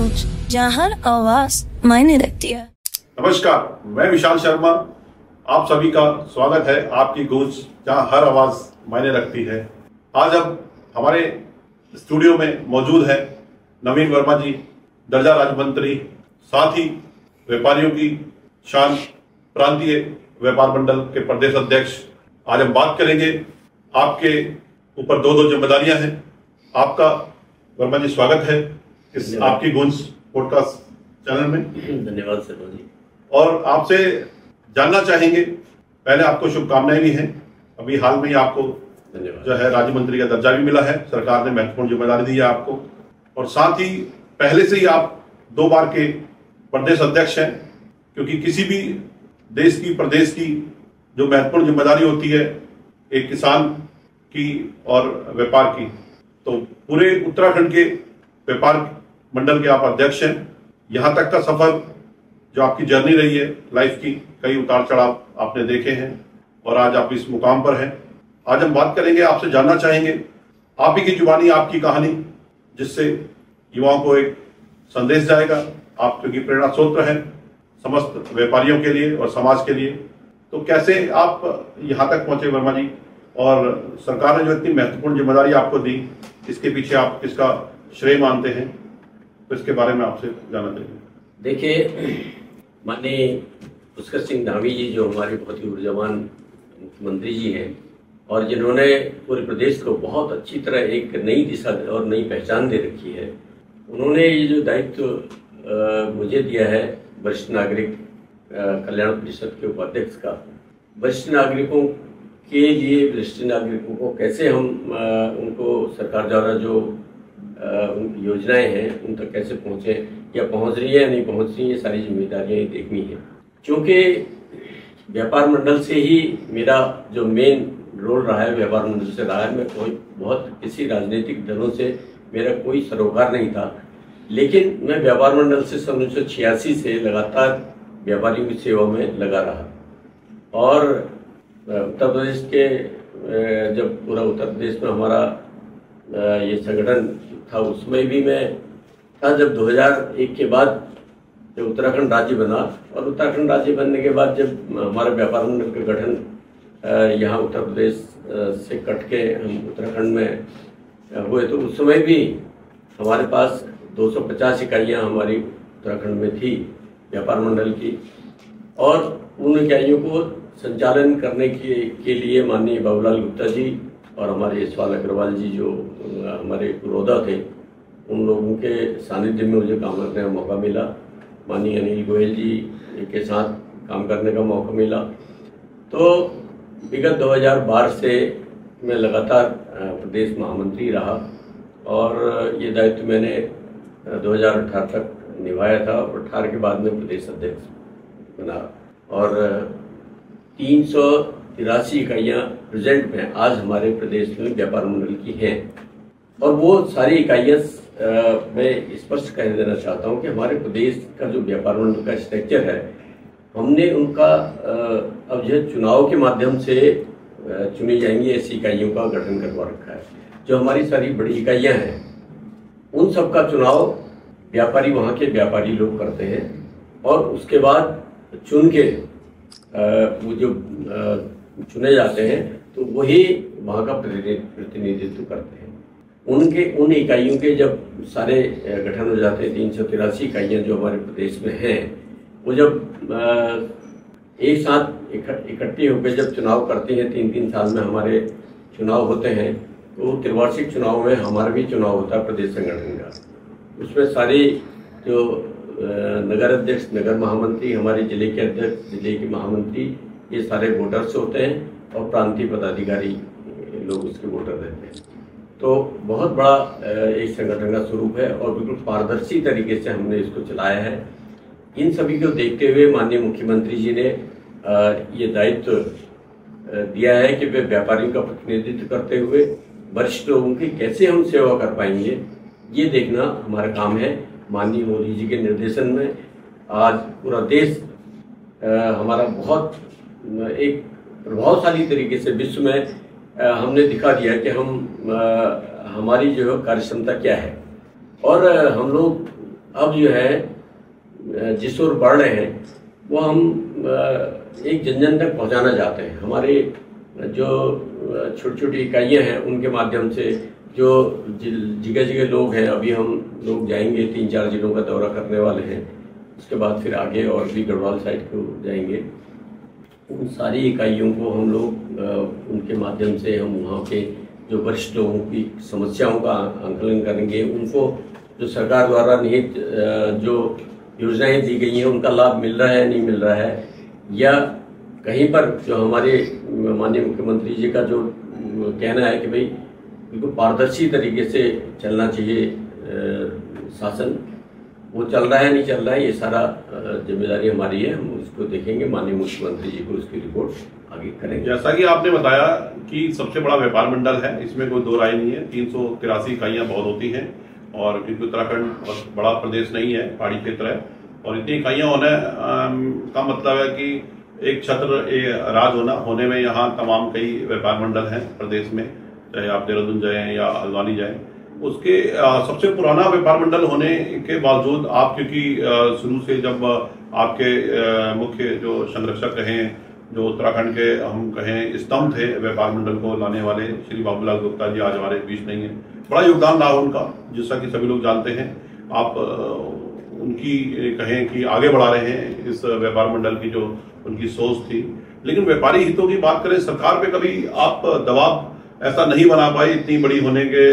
गूंज, जहां हर आवाज मायने रखती है। नमस्कार, मैं विशाल शर्मा। आप सभी का स्वागत है आपकी गूंज, जहां हर आवाज मायने रखती है। आज अब हमारे स्टूडियो में मौजूद है नवीन वर्मा जी, दर्जा राज्य मंत्री, साथ ही व्यापारियों की शान प्रांतीय व्यापार मंडल के प्रदेश अध्यक्ष। आज हम बात करेंगे, आपके ऊपर दो जिम्मेदारियां हैं। आपका वर्मा जी स्वागत है इस आपकी गूंज पॉडकास्ट चैनल में। धन्यवाद शर्मा जी। और आपसे जानना चाहेंगे, पहले आपको शुभकामनाएं भी हैं। अभी हाल में ही आपको जो है राज्य मंत्री का दर्जा भी मिला है, सरकार ने महत्वपूर्ण जिम्मेदारी दी है आपको। और साथ ही पहले से ही आप 2 बार के प्रदेश अध्यक्ष हैं, क्योंकि किसी भी देश की प्रदेश की जो महत्वपूर्ण जिम्मेदारी होती है एक किसान की और व्यापार की, तो पूरे उत्तराखंड के व्यापार मंडल के आप अध्यक्ष हैं। यहाँ तक का सफर जो आपकी जर्नी रही है लाइफ की, कई उतार चढ़ाव आपने देखे हैं और आज आप इस मुकाम पर हैं। आज हम बात करेंगे, आपसे जानना चाहेंगे आप ही की जुबानी आपकी कहानी, जिससे युवाओं को एक संदेश जाएगा। आप क्योंकि प्रेरणा स्रोत हैं समस्त व्यापारियों के लिए और समाज के लिए, तो कैसे आप यहाँ तक पहुंचे वर्मा जी, और सरकार ने जो इतनी महत्वपूर्ण जिम्मेदारी आपको दी, इसके पीछे आप किसका श्रेय मानते हैं, तो इसके बारे में आपसे जानना चाहिए। देखिए, माननीय पुष्कर सिंह धामी जी जो हमारे बहुत ही ऊर्जावान मुख्यमंत्री जी हैं और जिन्होंने पूरे प्रदेश को बहुत अच्छी तरह एक नई दिशा और नई पहचान दे रखी है, उन्होंने ये जो दायित्व मुझे दिया है वरिष्ठ नागरिक कल्याण परिषद के उपाध्यक्ष का, वरिष्ठ नागरिकों के लिए वरिष्ठ नागरिकों को कैसे हम उनको सरकार द्वारा जो उनकी योजनाएं हैं उन तक कैसे पहुँचे, या पहुँच रही है या नहीं पहुँच रही है, सारी जिम्मेदारियाँ देखनी है। क्योंकि व्यापार मंडल से ही मेरा जो मेन रोल रहा है व्यापार मंडल से रहा है। मैं कोई बहुत किसी राजनीतिक दलों से मेरा कोई सरोकार नहीं था, लेकिन मैं व्यापार मंडल से सन 1986 से लगातार व्यापारियों की सेवा में लगा रहा। और उत्तर प्रदेश के जब पूरा उत्तर प्रदेश में हमारा ये संगठन था, उसमें भी मैं था। जब 2001 के बाद जब उत्तराखंड राज्य बना, और उत्तराखंड राज्य बनने के बाद जब हमारे व्यापार मंडल का गठन यहाँ उत्तर प्रदेश से कट के हम उत्तराखंड में हुए, तो उस समय भी हमारे पास 250 इकाइयाँ हमारी उत्तराखंड में थी व्यापार मंडल की। और उन इकाइयों को संचालन करने के लिए माननीय बाबूलाल गुप्ता जी और हमारे यशपाल अग्रवाल जी जो हमारे पुरोधा थे, उन लोगों के सानिध्य में मुझे काम करने का मौका मिला। माननीय अनिल गोयल जी के साथ काम करने का मौका मिला। तो विगत 2012 से मैं लगातार प्रदेश महामंत्री रहा और ये दायित्व मैंने 2018 तक निभाया था। और 18 के बाद में प्रदेश अध्यक्ष बना और 383 इकाइयाँ प्रेजेंट में आज हमारे प्रदेश में व्यापार मंडल की हैं। और वो सारी इकाइयाँ मैं स्पष्ट कह देना चाहता हूँ कि हमारे प्रदेश का जो व्यापार मंडल का स्ट्रक्चर है, हमने उनका अब जो चुनाव के माध्यम से चुनी जाएंगी ऐसी इकाइयों का गठन करवा रखा है। जो हमारी सारी बड़ी इकाइयाँ हैं उन सब का चुनाव व्यापारी, वहाँ के व्यापारी लोग करते हैं और उसके बाद चुन के वो जो चुने जाते हैं तो वही वहाँ का प्रतिनिधित्व करते हैं। उन इकाइयों के जब सारे गठन हो जाते हैं, 383 इकाइयाँ जो हमारे प्रदेश में हैं, वो जब एक साथ इकट्ठी होकर जब चुनाव करती हैं, 3-3 साल में हमारे चुनाव होते हैं, तो त्रिवार्षिक चुनाव में हमारा भी चुनाव होता है प्रदेश संगठन का। उसमें सारी जो नगर अध्यक्ष, नगर महामंत्री, हमारे जिले के अध्यक्ष, जिले के महामंत्री, ये सारे वोटर्स होते हैं और प्रांतीय पदाधिकारी लोग उसके वोटर रहते हैं। तो बहुत बड़ा एक संगठन का स्वरूप है और बिल्कुल पारदर्शी तरीके से हमने इसको चलाया है। इन सभी को देखते हुए माननीय मुख्यमंत्री जी ने ये दायित्व दिया है कि वे व्यापारियों का प्रतिनिधित्व करते हुए वरिष्ठ लोगों की कैसे हम सेवा कर पाएंगे, ये देखना हमारा काम है। माननीय मोदी जी के निर्देशन में आज पूरा देश हमारा बहुत एक प्रभावशाली तरीके से विश्व में हमने दिखा दिया कि हमारी जो है कार्य क्षमता क्या है। और हम लोग अब जो है जिस ओर बढ़ रहे हैं वो हम एक जन जन तक पहुंचाना चाहते हैं। हमारे जो छोटी छोटी इकाइयां हैं उनके माध्यम से जो जगह जगह लोग हैं, अभी हम लोग जाएंगे 3-4 जिलों का दौरा करने वाले हैं, उसके बाद फिर आगे और भी गढ़वाल साइड को जाएंगे। उन सारी इकाइयों को हम लोग उनके माध्यम से हम वहाँ के जो वरिष्ठ लोगों की समस्याओं का आंकलन करेंगे, उनको जो सरकार द्वारा निहित जो योजनाएं दी गई हैं उनका लाभ मिल रहा है नहीं मिल रहा है, या कहीं पर जो हमारे माननीय मुख्यमंत्री जी का जो कहना है कि भाई बिल्कुल पारदर्शी तरीके से चलना चाहिए शासन, वो चल रहा है नहीं चल रहा है, ये सारा जिम्मेदारी हमारी है। हम उसको देखेंगे, माननीय मुख्यमंत्री जी को उसकी रिपोर्ट आगे करेंगे। जैसा कि आपने बताया कि सबसे बड़ा व्यापार मंडल है, इसमें कोई दो राय नहीं है। 383 इकाइयां बहुत होती हैं, और क्योंकि उत्तराखंड बहुत बड़ा प्रदेश नहीं है, पहाड़ी क्षेत्र है, और इतनी इकाइयां होने का मतलब है कि एक छत्र राज होने में यहाँ तमाम कई व्यापार मंडल हैं प्रदेश में, चाहे आप देहरादून जाएं या हल्द्वानी जाएं। उसके सबसे पुराना व्यापार मंडल होने के बावजूद आप, क्योंकि शुरू से जब आपके मुख्य जो संरक्षक रहे, जो उत्तराखंड के हम कहें स्तंभ थे व्यापार मंडल को लाने वाले, श्री बाबूलाल गुप्ता जी आज हमारे बीच नहीं है, बड़ा योगदान रहा उनका, जैसा कि सभी लोग जानते हैं। आप उनकी कहें कि आगे बढ़ा रहे हैं इस व्यापार मंडल की जो उनकी सोच थी। लेकिन व्यापारी हितों की बात करें, सरकार पे कभी आप दबाव ऐसा नहीं बना पाई, इतनी बड़ी होने के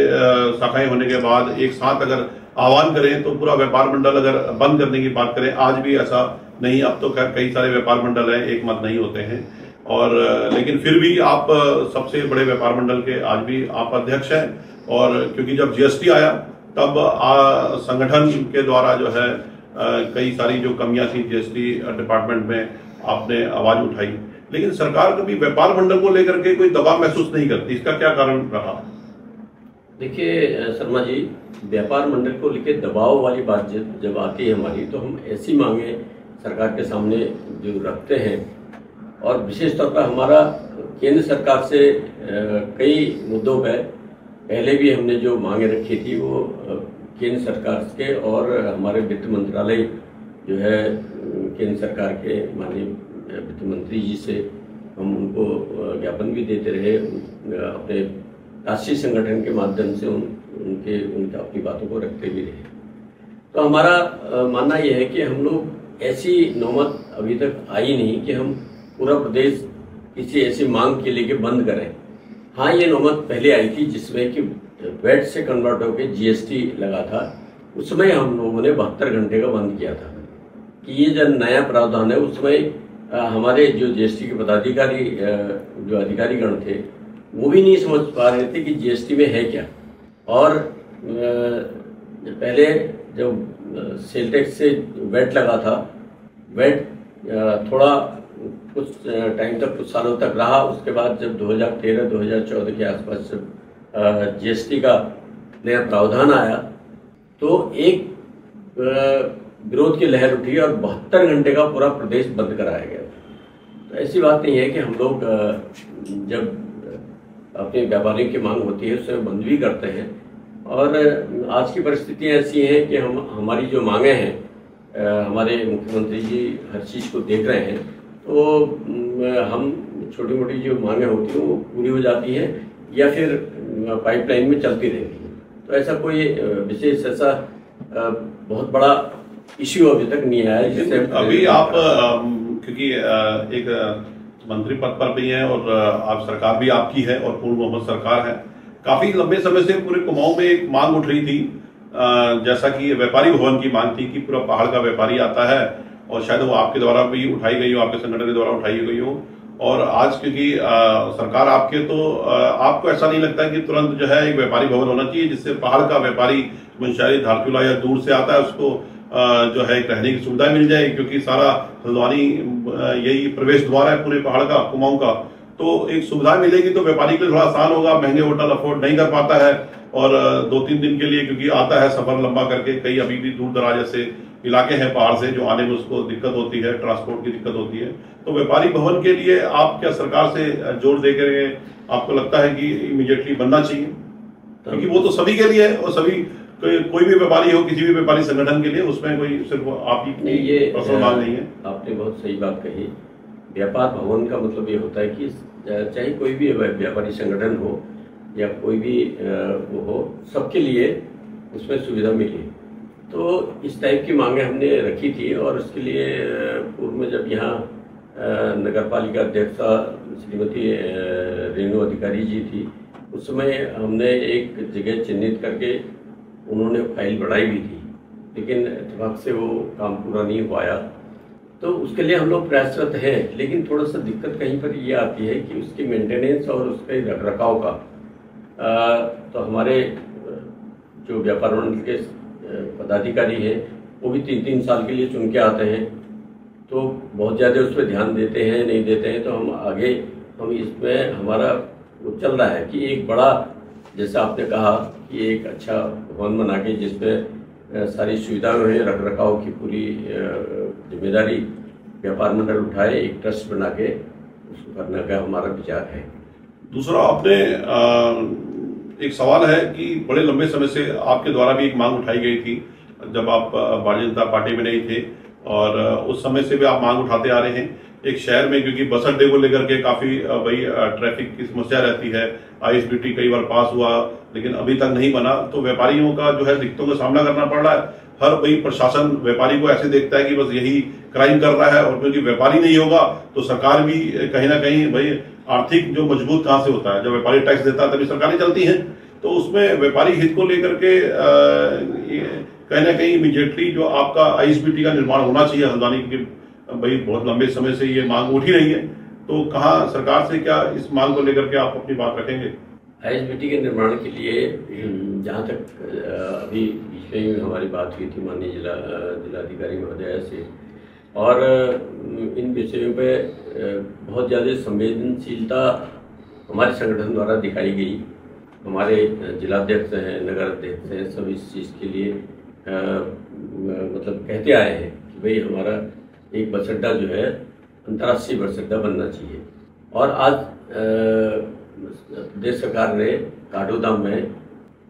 शाखाएं होने के बाद एक साथ अगर आह्वान करें तो पूरा व्यापार मंडल अगर बंद करने की बात करें, आज भी ऐसा नहीं, अब तो खैर कई सारे व्यापार मंडल हैं, एक मत नहीं होते हैं, और लेकिन फिर भी आप सबसे बड़े व्यापार मंडल के आज भी आप अध्यक्ष हैं। और क्योंकि जब जीएसटी आया तब संगठन के द्वारा जो है कई सारी जो कमियां थी जीएसटी डिपार्टमेंट में, आपने आवाज उठाई, लेकिन सरकार कभी व्यापार मंडल को लेकर के कोई दबाव महसूस नहीं करती, इसका क्या कारण रहा? देखिए शर्मा जी, व्यापार मंडल को लेकर दबाव वाली बात जब आती है हमारी, तो हम ऐसी मांगे सरकार के सामने जो रखते हैं, और विशेष तौर पर हमारा केंद्र सरकार से कई मुद्दों पर पहले भी हमने जो मांगे रखी थी वो केंद्र सरकार के और हमारे वित्त मंत्रालय जो है केंद्र सरकार के माननीय वित्त मंत्री जी से हम उनको ज्ञापन भी देते रहे, अपने राष्ट्रीय संगठन के माध्यम से उनके अपनी बातों को रखते भी रहे। तो हमारा मानना यह है कि हम लोग ऐसी नौबत अभी तक आई नहीं कि हम पूरा प्रदेश किसी ऐसी मांग के लेके बंद करें। हाँ, ये नौबत पहले आई थी जिसमें कि वैट से कन्वर्ट होकर जीएसटी लगा था, उसमें हम लोगों ने 72 घंटे का बंद किया था कि ये जब नया प्रावधान है, उसमें हमारे जो जीएसटी के पदाधिकारी जो अधिकारीगण थे वो भी नहीं समझ पा रहे थे कि जीएसटी में है क्या। और पहले जब सेल टैक्स से वैट लगा था, वैट थोड़ा कुछ टाइम तक, कुछ सालों तक रहा, उसके बाद जब 2013-2014 के आसपास जब जीएसटी का नया प्रावधान आया तो एक विरोध की लहर उठी और 72 घंटे का पूरा प्रदेश बंद कराया गया। तो ऐसी बात नहीं है कि हम लोग जब अपने व्यापारियों की मांग होती है उसमें बंद भी करते हैं, और आज की परिस्थितियां ऐसी हैं कि हमारी जो मांगे हैं, हमारे मुख्यमंत्री जी हर चीज़ को देख रहे हैं, तो हम छोटी मोटी जो मांगे होती हैं वो पूरी हो जाती हैं या फिर पाइपलाइन में चलती रहती है। तो ऐसा कोई विशेष ऐसा बहुत बड़ा इश्यू अभी तक नहीं आया है। जैसे अभी आप क्योंकि एक मंत्री पद पर भी हैं और आप सरकार भी आपकी है और पूर्ण बहुमत सरकार है, काफी लंबे समय से पूरे कुमाऊं में एक मांग उठ रही थी, जैसा कि व्यापारी भवन की मांग थी कि पूरा पहाड़ का व्यापारी आता है, और शायद वो आपके द्वारा भी उठाई गई हो, आपके संगठन के द्वारा उठाई गई हो। और आज क्योंकि सरकार आपके, तो आपको ऐसा नहीं लगता कि तुरंत जो है एक व्यापारी भवन होना चाहिए जिससे पहाड़ का व्यापारी मुंशियारी, धारचूला या दूर से आता है उसको जो है एक रहने की सुविधा मिल जाए, क्योंकि सारा हल्द्वानी यही प्रवेश द्वार है पूरे पहाड़ का, कुमाऊं का, तो एक सुविधा मिलेगी तो व्यापारी के लिए थोड़ा आसान होगा। महंगे होटल अफोर्ड नहीं कर पाता है, और 2-3 दिन के लिए क्योंकि आता है सफर लंबा करके, कई अभी भी दूर दराज जैसे इलाके हैं पहाड़ से, जो आने में उसको दिक्कत होती है, ट्रांसपोर्ट की दिक्कत होती है। तो व्यापारी भवन के लिए आप क्या सरकार से जोर दे कर आपको लगता है कि इमीडिएटली बनना चाहिए? क्योंकि वो तो सभी के लिए है और सभी कोई भी व्यापारी हो, किसी भी व्यापारी संगठन के लिए उसमें कोई सिर्फ आप ही ये पर्सनल मांग नहीं है। आपने बहुत सही बात कही। व्यापार भवन का मतलब ये होता है कि चाहे कोई भी व्यापारी संगठन हो या कोई भी वो हो, सबके लिए उसमें सुविधा मिले। तो इस टाइप की मांगें हमने रखी थी और उसके लिए पूर्व में जब यहाँ नगर पालिका अध्यक्षा श्रीमती रेणु अधिकारी जी थी, उस समय हमने एक जगह चिन्हित करके उन्होंने फाइल बढ़ाई भी थी, लेकिन इत्तेफाक से वो काम पूरा नहीं हो पाया। तो उसके लिए हम लोग प्रयासरत हैं, लेकिन थोड़ा सा दिक्कत कहीं पर ये आती है कि उसकी मेंटेनेंस और उसके रखरखाव का। तो हमारे जो व्यापार मंडल के पदाधिकारी हैं वो भी 3-3 साल के लिए चुन के आते हैं, तो बहुत ज़्यादा उस पर ध्यान देते हैं नहीं देते हैं। तो हम इसमें हमारा वो चल रहा है कि एक बड़ा, जैसा आपने कहा कि एक अच्छा भवन बना के जिसमें सारी सुविधाएं हैं, रख रखाव की पूरी जिम्मेदारी व्यापार मंडल उठाए, एक ट्रस्ट बना के उसको करने का हमारा विचार है। दूसरा, आपने एक सवाल है कि बड़े लंबे समय से आपके द्वारा भी एक मांग उठाई गई थी जब आप भारतीय जनता पार्टी में नहीं थे, और उस समय से भी आप मांग उठाते आ रहे हैं एक शहर में, क्योंकि बस अड्डे को लेकर के काफी भाई ट्रैफिक की समस्या रहती है। ISBT कई बार पास हुआ लेकिन अभी तक नहीं बना, तो व्यापारियों का जो है दिक्कतों का सामना करना पड़ रहा है। हर भाई प्रशासन व्यापारी को ऐसे देखता है कि बस यही क्राइम कर रहा है, और क्योंकि व्यापारी नहीं होगा तो सरकार भी कहीं ना कहीं भाई आर्थिक जो मजबूत कहां से होता है, जब व्यापारी टैक्स देता है तभी सरकारें चलती हैं। तो उसमें व्यापारी हित को लेकर के कहीं ना कहीं इमीडिएटली जो आपका ISBT का निर्माण होना चाहिए हल्द्वानी की, भाई बहुत लंबे समय से ये मांग उठ ही रही है, तो कहाँ सरकार से क्या इस मांग को लेकर के आप अपनी बात रखेंगे? ISBT के निर्माण के लिए जहाँ तक अभी बीच में ही हमारी बात हुई थी माननीय जिलाधिकारी महोदय से, और इन विषयों पे बहुत ज़्यादा संवेदनशीलता हमारे संगठन द्वारा दिखाई गई। हमारे जिलाध्यक्ष हैं, नगर अध्यक्ष हैं, सब इस चीज़ के लिए मतलब कहते आए हैं कि भाई हमारा एक बस अड्डा जो है अंतर्राष्ट्रीय बस अड्डा बनना चाहिए। और आज प्रदेश सरकार ने काठगोदाम में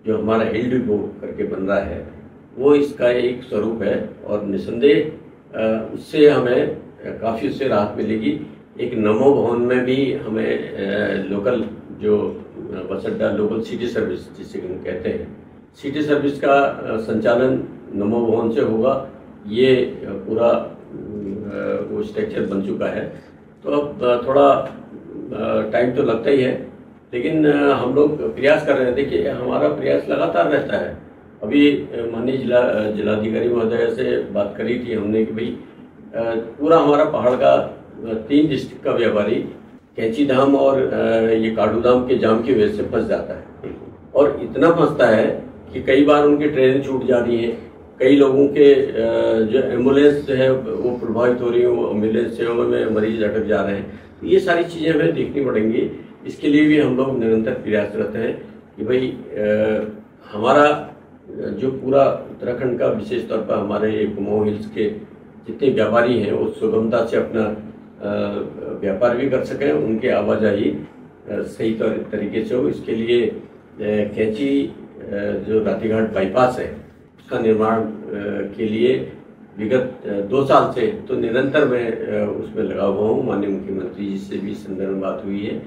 जो हमारा हिल डिपो करके बन रहा है वो इसका एक स्वरूप है, और निसंदेह उससे हमें काफ़ी उससे राहत मिलेगी। एक नमो भवन में भी हमें लोकल जो बस अड्डा, लोकल सिटी सर्विस जिसे हम कहते हैं, सिटी सर्विस का संचालन नमो भवन से होगा। ये पूरा वो स्ट्रक्चर बन चुका है, तो अब थोड़ा टाइम तो लगता ही है, लेकिन हम लोग प्रयास कर रहे हैं। देखिए हमारा प्रयास लगातार रहता है। अभी माननीय जिलाधिकारी महोदय से बात करी थी हमने कि भाई पूरा हमारा पहाड़ का 3 डिस्ट्रिक्ट का व्यापारी कैंची धाम और ये काठगोदाम के जाम की वजह से फंस जाता है, और इतना फंसता है कि कई बार उनकी ट्रेनें छूट जा रही हैं, कई लोगों के जो एम्बुलेंस है वो प्रभावित हो रही है, वो एम्बुलेंस सेवा में मरीज अटक जा रहे हैं। तो ये सारी चीज़ें हमें देखनी पड़ेंगी। इसके लिए भी हम लोग निरंतर प्रयासरत हैं कि भाई हमारा जो पूरा उत्तराखंड का, विशेष तौर पर हमारे कुमाऊं हिल्स के जितने व्यापारी हैं वो सुगमता से अपना व्यापार भी कर सकें, उनकी आवाजाही सही तरीके से हो। इसके लिए कैंची जो रातीघाट बाईपास है उसका निर्माण के लिए विगत 2 साल से तो निरंतर मैं उसमें लगा हुआ हूँ। माननीय मुख्यमंत्री जी से भी संदर्भ में बात हुई है,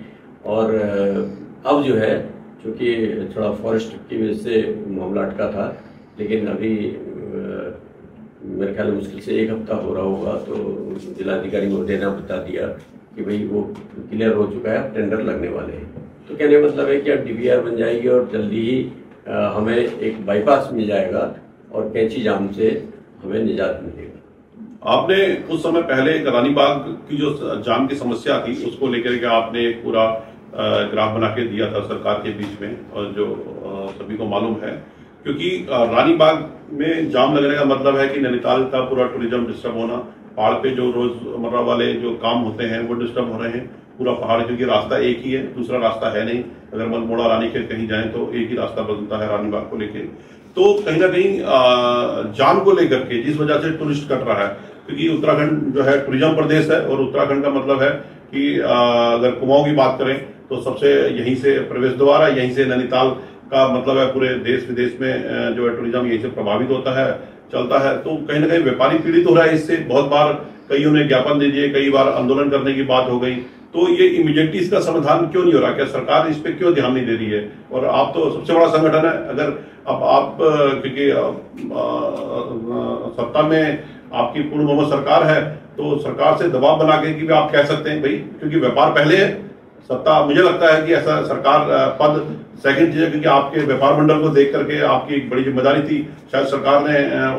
और अब जो है चूँकि थोड़ा फॉरेस्ट की वजह से मामला अटका था, लेकिन अभी मेरे ख्याल में मुश्किल से 1 हफ्ता हो रहा होगा, तो जिलाधिकारी महोदय ने बता दिया कि भाई वो क्लियर हो चुका है, अब टेंडर लगने वाले हैं। तो कहने का मतलब है कि अब DBR बन जाएगी और जल्दी ही हमें एक बाईपास मिल जाएगा और कैंची जाम से हमें निजात मिलेगा। आपने कुछ समय पहले रानीबाग की जो जाम की समस्या थी उसको लेकर के आपने एक पूरा ग्राफ बना के दिया था सरकार के बीच में, और जो सभी को मालूम है, क्योंकि रानीबाग में जाम लगने का मतलब है कि नैनीताल का पूरा टूरिज्म डिस्टर्ब होना, पहाड़ पे जो रोजमर्रा वाले जो काम होते हैं वो डिस्टर्ब हो रहे हैं। पूरा पहाड़, क्योंकि रास्ता एक ही है, दूसरा रास्ता है नहीं। अगर मनमोड़ा रानीखेत कहीं जाए तो एक ही रास्ता बनता है रानीबाग को लेके। तो कहीं ना कहीं जाम को लेकर के जिस वजह से टूरिस्ट कट रहा है, क्योंकि उत्तराखंड जो है टूरिज्म प्रदेश है, और उत्तराखंड का मतलब है कि अगर कुमाऊं की बात करें तो सबसे यहीं से प्रवेश द्वार है, यहीं से नैनीताल का मतलब है पूरे देश विदेश में जो है टूरिज्म यही से प्रभावित होता है, चलता है। तो कहीं ना कहीं व्यापारी पीड़ित हो रहा है इससे। बहुत बार कईयों ने ज्ञापन दे दिए, कई बार आंदोलन करने की बात हो गई। तो ये इमीडिएटली इसका समाधान क्यों नहीं हो रहा? क्या सरकार इस पे क्यों ध्यान नहीं दे रही है? और आप तो सबसे बड़ा संगठन है, अगर अब आप क्योंकि सत्ता में आपकी पूर्ण बहुमत सरकार है, तो सरकार से दबाव बना के कि आप कह सकते हैं भाई, क्योंकि व्यापार पहले है, सत्ता मुझे लगता है कि ऐसा सरकार पद सेकंड चीज है, क्योंकि आपके व्यापार मंडल को देख करके आपकी एक बड़ी जिम्मेदारी थी। शायद सरकार ने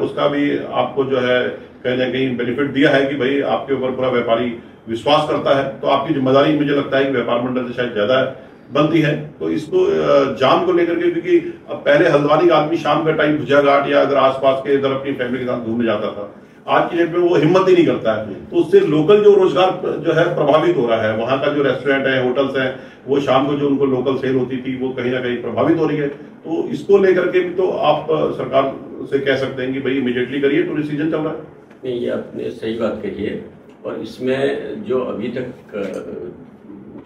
उसका भी आपको जो है कहीं ना कहीं बेनिफिट दिया है कि भाई आपके ऊपर पूरा व्यापारी विश्वास करता है, तो आपकी जिम्मेदारी मुझे लगता है कि व्यापार मंडल से शायद ज्यादा बनती है। तो इसको जाम को लेकर के, क्योंकि अब पहले हल्द्वानी का आदमी शाम के टाइम भुजिया घाट या अगर आसपास के इधर अपनी फैमिली के साथ घूमने जाता था, आज की डेट में वो हिम्मत ही नहीं करता है। तो उससे लोकल जो रोजगार जो है प्रभावित हो रहा है। वहां का जो रेस्टोरेंट है, होटल्स हैं, वो शाम को जो उनको लोकल सेल होती थी वो कहीं ना कहीं प्रभावित हो रही है। तो इसको लेकर के भी तो आप सरकार से कह सकते हैं कि भाई इमीडिएटली करिए, टूरिस्ट सीजन चल रहा है। नहीं, ये आपने सही बात कही है। और इसमें जो अभी तक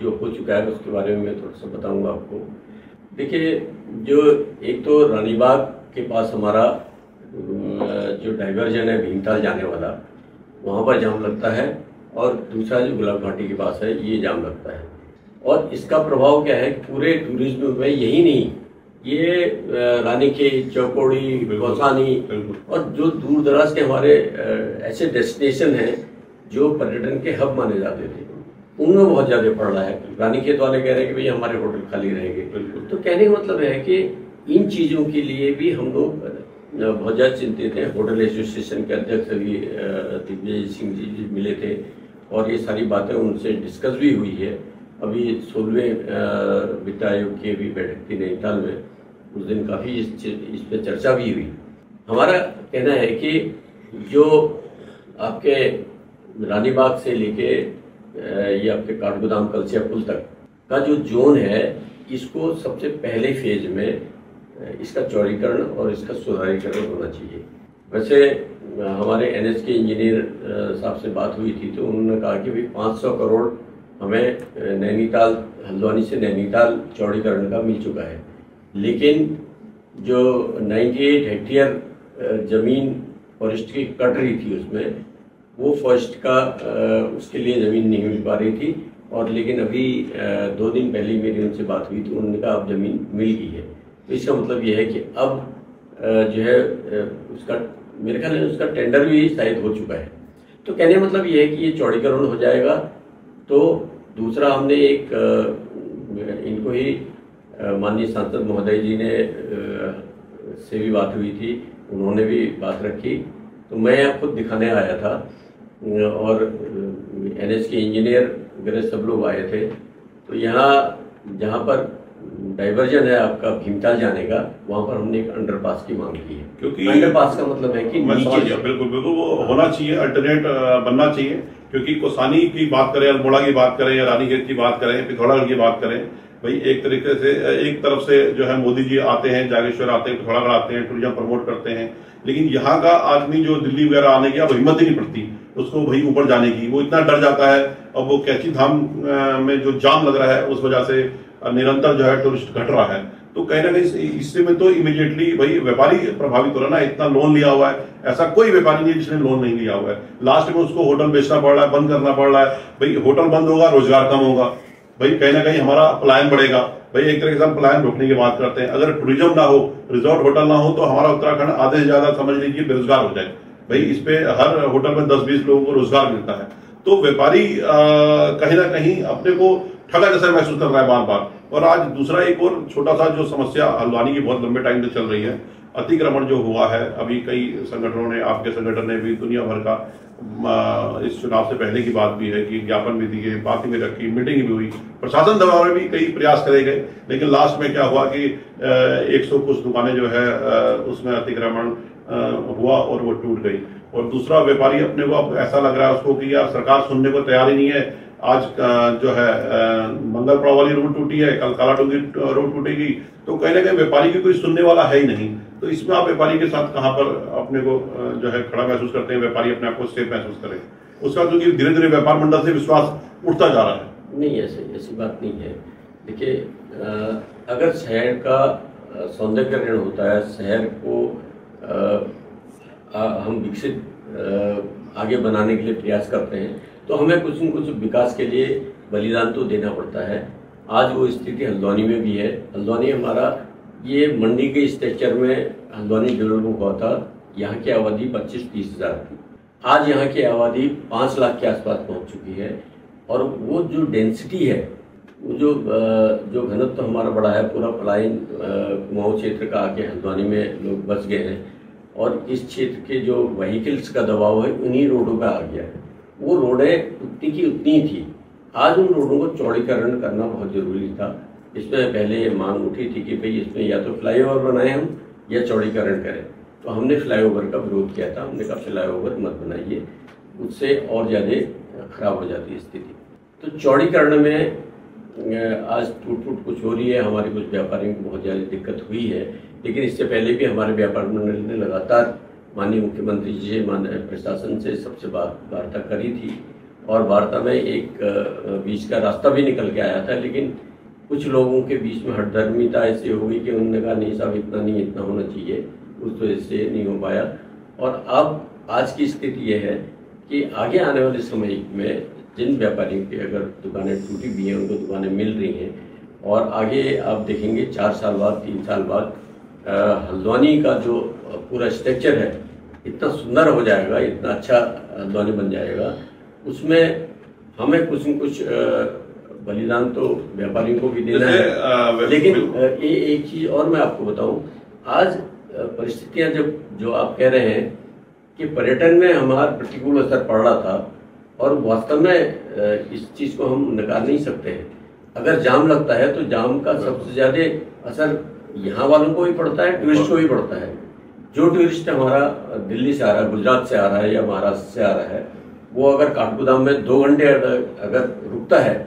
जो हो चुका है उसके बारे में मैं थोड़ा सा बताऊंगा आपको। देखिए, जो एक तो रानीबाग के पास हमारा जो डाइवर्जन है भीमताल जाने वाला, वहाँ पर जाम लगता है, और दूसरा जो गुलाब घाटी के पास है ये जाम लगता है। और इसका प्रभाव क्या है पूरे टूरिज्म में, यही नहीं, ये रानीखेत, चौकोड़ी, कौसानी और जो दूर दराज के हमारे ऐसे डेस्टिनेशन हैं जो पर्यटन के हब माने जाते थे, उनमें बहुत ज्यादा पड़ रहा है। रानीखेत वाले कह रहे हैं कि भाई हमारे होटल खाली रहेंगे। तो कहने का मतलब है कि इन चीजों के लिए भी हम लोग बहुत ज्यादा चिंतित हैं। होटल एसोसिएशन के अध्यक्ष अभी दिग्विजय सिंह जी मिले थे और ये सारी बातें उनसे डिस्कस भी हुई है। अभी 16वें वित्त आयोग की भी बैठक थी नैनीताल में, उस दिन काफी इस पे चर्चा भी हुई। हमारा कहना है कि जो आपके रानीबाग से लेके ये आपके काठगोदाम कलसिया पुल तक का जो जोन है, इसको सबसे पहले फेज में इसका चौड़ीकरण और इसका सुधारीकरण होना चाहिए। वैसे हमारे एनएच के इंजीनियर साहब से बात हुई थी, तो उन्होंने कहा कि भाई 500 करोड़ हमें नैनीताल, हल्द्वानी से नैनीताल चौड़ीकरण का मिल चुका है, लेकिन जो 98 हेक्टेयर जमीन फॉरेस्ट की कट रही थी उसमें, वो फॉरेस्ट का उसके लिए ज़मीन नहीं मिल पा रही थी। और लेकिन अभी 2 दिन पहले मेरी उनसे बात हुई, तो उन्होंने कहा अब ज़मीन मिल गई है। तो इसका मतलब ये है कि अब जो है उसका, मेरे ख्याल में उसका टेंडर भी शायद हो चुका है। तो कहने का मतलब ये है कि ये चौड़ीकरण हो जाएगा। तो दूसरा, हमने एक इनको ही माननीय सांसद महोदय जी ने से भी बात हुई थी, उन्होंने भी बात रखी। तो मैं खुद दिखाने आया था और एनएच के इंजीनियर वगैरह सब लोग आए थे। तो यहाँ जहाँ पर डाइवर्जन है आपका भीमताल जाने का, वहाँ पर हमने एक अंडरपास की मांग की है। क्योंकि अंडरपास का मतलब है कि बिल्कुल बिल्कुल वो होना चाहिए, अल्टरनेट बनना चाहिए। क्योंकि कोसानी की बात करें, अल्मोड़ा की बात करें, या रानीखेत की बात करें, पिथौरागढ़ की बात करें, भाई एक तरीके से एक तरफ से जो है मोदी जी आते हैं, जागेश्वर आते हैं, पिथौरागढ़ आते हैं, टूरिज्म प्रमोट करते हैं, लेकिन यहाँ का आदमी जो दिल्ली वगैरह आने की अब हिम्मत ही नहीं पड़ती उसको भाई ऊपर जाने की, वो इतना डर जाता है। और वो कैची धाम में जो जाम लग रहा है उस वजह से निरंतर जो है टूरिस्ट घट रहा है। तो कहीं ना कहीं इससे में तो इमीडिएटली भाई व्यापारी प्रभावित हो रहा है ना। इतना लोन लिया हुआ है, ऐसा कोई व्यापारी नहीं जिसने लोन नहीं लिया हुआ है। लास्ट में उसको होटल बेचना पड़ रहा है, बंद करना पड़ रहा है। भाई होटल बंद होगा, रोजगार कम होगा, भाई कहीं ना कहीं हमारा पलायन बढ़ेगा। भाई एक तरीके से हम पलायन रोकने की बात करते हैं। अगर टूरिज्म ना हो, रिजॉर्ट होटल ना हो, तो हमारा उत्तराखंड आधे से ज्यादा समझ लीजिए बेरोजगार हो जाए। भाई इस पे हर होटल में 10-20 लोगों को रोजगार मिलता है। तो व्यापारी कहीं ना कहीं अपने को ठगा जैसा महसूस कर रहा है बार बार। और आज दूसरा एक और छोटा सा जो समस्या हल्द्वानी की बहुत लंबे टाइम से चल रही है, अतिक्रमण जो हुआ है। अभी कई संगठनों ने, आपके संगठन ने भी, दुनिया भर का, इस चुनाव से पहले की बात भी है कि ज्ञापन भी दिए, बात भी रखी, मीटिंग भी हुई, प्रशासन द्वारा भी कई प्रयास करे गए, लेकिन लास्ट में क्या हुआ कि 100 कुछ दुकानें जो है उसमें अतिक्रमण हुआ और वो टूट गई। और दूसरा, व्यापारी अपने को अब ऐसा लग रहा है उसको कि यार सरकार सुनने को तैयार ही नहीं है। आज जो है मंगलपुरा वाली रोड टूटी है, कल कालाडूंगी रोड टूटेगी, तो कहीं ना कहीं व्यापारी की कोई सुनने वाला है ही नहीं। तो इसमें आप व्यापारी के साथ कहां पर अपने को जो है खड़ा महसूस करते हैं, व्यापारी अपने आप को सेफ महसूस करें उसका, क्योंकि धीरे धीरे व्यापार मंडल से विश्वास उठता जा रहा है। नहीं, ऐसी बात नहीं है। देखिए, अगर शहर का सौंदर्यीकरण होता है, शहर को हम विकसित आगे बनाने के लिए प्रयास करते हैं, तो हमें कुछ न कुछ विकास के लिए बलिदान तो देना पड़ता है। आज वो स्थिति हल्द्वानी में भी है। हल्द्वानी हमारा ये मंडी के स्ट्रक्चर में हल्द्वानी डेवलप हुआ था, यहाँ की आबादी 25-30 हज़ार थी। आज यहाँ की आबादी 5 लाख के आसपास पहुँच चुकी है, और वो जो डेंसिटी है, वो जो घनत्व हमारा बड़ा है, पूरा पलायन कुमाऊं क्षेत्र का आके हल्द्वानी में लोग बस गए हैं, और इस क्षेत्र के जो व्हीकल्स का दबाव है उन्हीं रोडों का आ गया है। वो रोडें उतनी की उतनी थी। आज उन रोडों को चौड़ीकरण करना बहुत जरूरी था। इसमें पहले ये मांग उठी थी कि भाई इसमें या तो फ्लाईओवर बनाए हम या चौड़ीकरण करें, तो हमने फ्लाईओवर का विरोध किया था। हमने कहा फ्लाईओवर मत बनाइए, उससे और ज़्यादा खराब हो जाती है स्थिति। तो चौड़ीकरण में आज टूट कुछ हो रही है। हमारे कुछ व्यापारियों को बहुत ज़्यादा दिक्कत हुई है, लेकिन इससे पहले भी हमारे व्यापार मंडल ने लगातार माननीय मुख्यमंत्री जी से, माननीय प्रशासन से सबसे वार्ता करी थी, और वार्ता में एक बीच का रास्ता भी निकल के आया था। लेकिन कुछ लोगों के बीच में हठधर्मिता ऐसी हो गई कि उन्होंने कहा नहीं साहब इतना नहीं, इतना होना चाहिए, उस वजह से नहीं हो पाया। और अब आज की स्थिति ये है कि आगे आने वाले समय में जिन व्यापारियों की अगर दुकानें टूटी भी हैं, उनको दुकानें मिल रही हैं, और आगे आप देखेंगे 4 साल बाद, 3 साल बाद हल्द्वानी का जो पूरा स्ट्रक्चर है इतना सुंदर हो जाएगा, इतना अच्छा हल्द्वानी बन जाएगा। उसमें हमें कुछ न कुछ बलिदान तो व्यापारियों को भी देना है। लेकिन ये एक चीज और मैं आपको बताऊं, आज परिस्थितियां जो आप कह रहे हैं कि पर्यटन में हमारा प्रतिकूल असर पड़ रहा था, और वास्तव में इस चीज को हम नकार नहीं सकते हैं। अगर जाम लगता है तो जाम का सबसे ज्यादा असर यहाँ वालों को भी पड़ता है, टूरिस्ट को भी पड़ता है। जो टूरिस्ट हमारा दिल्ली से आ रहा है, गुजरात से आ रहा है या महाराष्ट्र से आ रहा है, वो अगर काठगोदाम में 2 घंटे अगर रुकता है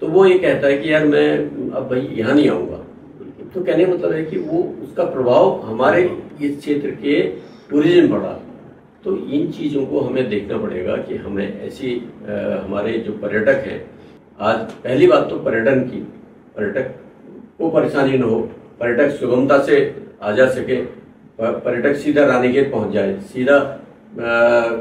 तो वो ये कहता है कि यार मैं अब भाई यहाँ नहीं आऊँगा। तो कहने का मतलब है कि वो उसका प्रभाव हमारे इस क्षेत्र के टूरिज्म पड़ा। तो इन चीज़ों को हमें देखना पड़ेगा कि हमें ऐसी हमारे जो पर्यटक हैं, आज पहली बात तो पर्यटन की, पर्यटक को परेशानी न हो, पर्यटक सुगमता से आ जा सके, पर्यटक सीधा रानीखेत पहुंच जाए, सीधा